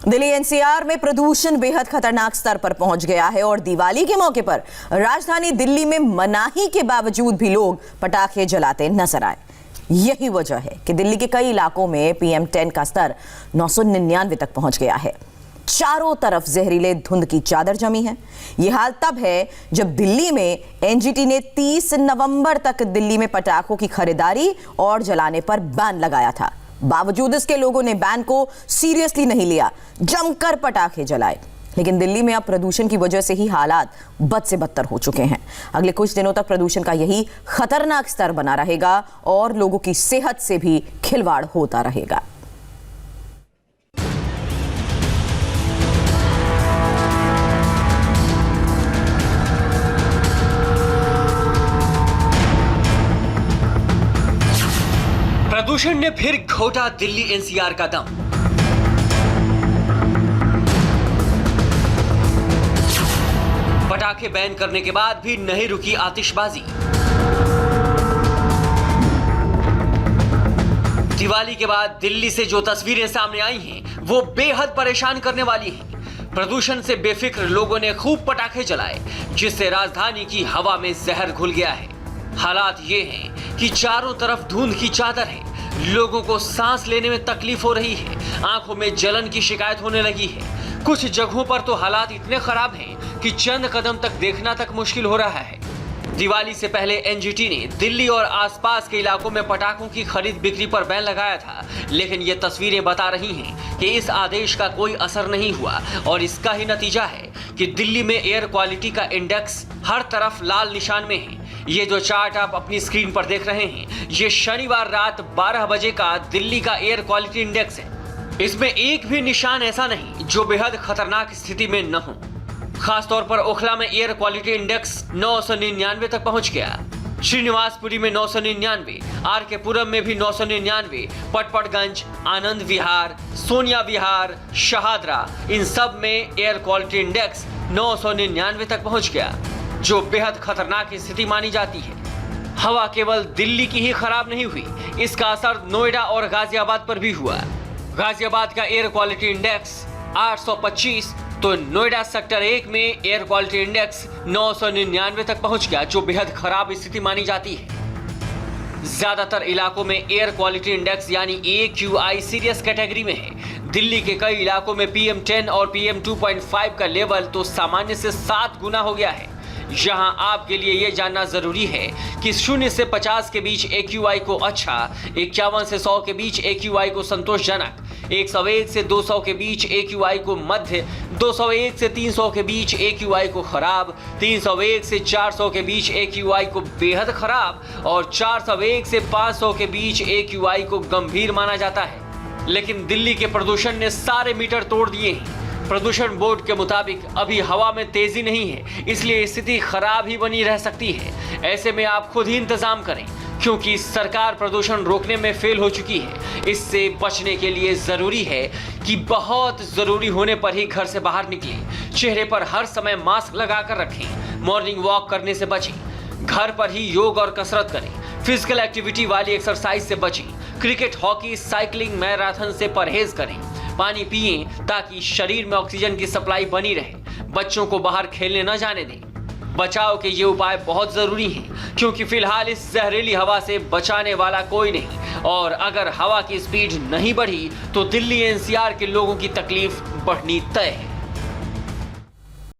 Delhi NCR में प्रदूषण बेहद खतरनाक स्तर पर पहुंच गया है और दिवाली के मौके पर राजधानी दिल्ली में मनाही के बावजूद भी लोग पटाखे जलाते नजर आए। यही वजह है कि दिल्ली के कई इलाकों में PM10 का स्तर 999 तक पहुंच गया है। चारों तरफ जहरीले धुंध की चादर जमी है। यह हाल तब है जब दिल्ली में एनजीटी ने 30 नवंबर तक दिल्ली में पटाखों की खरीदारी और जलाने पर बैन लगाया था। बावजूद इसके लोगों ने बैन को सीरियसली नहीं लिया, जमकर पटाखे जलाए। लेकिन दिल्ली में अब प्रदूषण की वजह से ही हालात बद से बदतर हो चुके हैं। अगले कुछ दिनों तक प्रदूषण का यही खतरनाक स्तर बना रहेगा और लोगों की सेहत से भी खिलवाड़ होता रहेगा। प्रदूषण ने फिर घोटा दिल्ली एनसीआर का दम। पटाखे बैन करने के बाद भी नहीं रुकी आतिशबाजी। दिवाली के बाद दिल्ली से जो तस्वीरें सामने आई हैं, वो बेहद परेशान करने वाली हैं। प्रदूषण से बेफिक्र लोगों ने खूब पटाखे जलाए, जिससे राजधानी की हवा में जहर घुल गया है। हालात ये हैं कि चारों तरफ धुंध की चादर है। लोगों को सांस लेने में तकलीफ हो रही है, आंखों में जलन की शिकायत होने लगी है। कुछ जगहों पर तो हालात इतने खराब हैं कि चंद कदम तक देखना तक मुश्किल हो रहा है। दिवाली से पहले एनजीटी ने दिल्ली और आसपास के इलाकों में पटाखों की खरीद बिक्री पर बैन लगाया था, लेकिन ये तस्वीरें बता रही हैं कि इस आदेश का कोई असर नहीं हुआ और इसका ही नतीजा है कि दिल्ली में एयर क्वालिटी का इंडेक्स हर तरफ लाल निशान में है। ये जो चार्ट आप अपनी स्क्रीन पर देख रहे हैं, ये शनिवार रात 12 बजे का दिल्ली का एयर क्वालिटी इंडेक्स है। इसमें एक भी निशान ऐसा नहीं जो बेहद खतरनाक स्थिति में न हो। खासतौर पर ओखला में एयर क्वालिटी इंडेक्स 999 तक पहुंच गया। श्रीनिवासपुरी में 999, आरके पुरम में भी 999, पटपड़गंज, आनंद विहार, सोनिया विहार, शहादरा, इन सब में एयर क्वालिटी इंडेक्स 999 तक पहुंच गया, जो बेहद खतरनाक स्थिति मानी जाती है। हवा केवल दिल्ली की ही खराब नहीं हुई, इसका असर नोएडा और गाजियाबाद पर भी हुआ। गाजियाबाद का एयर क्वालिटी इंडेक्स 825, तो नोएडा सेक्टर 1 में एयर क्वालिटी इंडेक्स 999 तक पहुंच गया, जो बेहद खराब स्थिति मानी जाती है। ज्यादातर इलाकों में एयर क्वालिटी इंडेक्स यानी AQI सीरियस कैटेगरी में है। दिल्ली के कई इलाकों में PM10 और PM2.5 का लेवल तो सामान्य से 7 गुना हो गया है। यहाँ आपके लिए ये जानना जरूरी है कि 0 से 50 के बीच AQI को अच्छा, 51 से 100 के बीच AQI को संतोषजनक, 101 से 200 के बीच AQI को मध्य, 201 से 300 के बीच AQI को खराब, 301 से 400 के बीच AQI को बेहद खराब और 401 से 500 के बीच AQI को गंभीर माना जाता है। लेकिन दिल्ली के प्रदूषण ने सारे मीटर तोड़ दिए हैं। प्रदूषण बोर्ड के मुताबिक अभी हवा में तेजी नहीं है, इसलिए स्थिति खराब ही बनी रह सकती है। ऐसे में आप खुद ही इंतजाम करें, क्योंकि सरकार प्रदूषण रोकने में फेल हो चुकी है। इससे बचने के लिए जरूरी है कि बहुत जरूरी होने पर ही घर से बाहर निकलें, चेहरे पर हर समय मास्क लगाकर रखें, मॉर्निंग वॉक करने से बचें, घर पर ही योग और कसरत करें, फिजिकल एक्टिविटी वाली एक्सरसाइज से बचें, क्रिकेट, हॉकी, साइकिलिंग, मैराथन से परहेज करें, पानी पिएं ताकि शरीर में ऑक्सीजन की सप्लाई बनी रहे, बच्चों को बाहर खेलने न जाने दें। बचाव के ये उपाय बहुत जरूरी हैं, क्योंकि फिलहाल इस जहरीली हवा से बचाने वाला कोई नहीं और अगर हवा की स्पीड नहीं बढ़ी तो दिल्ली एनसीआर के लोगों की तकलीफ बढ़नी तय है।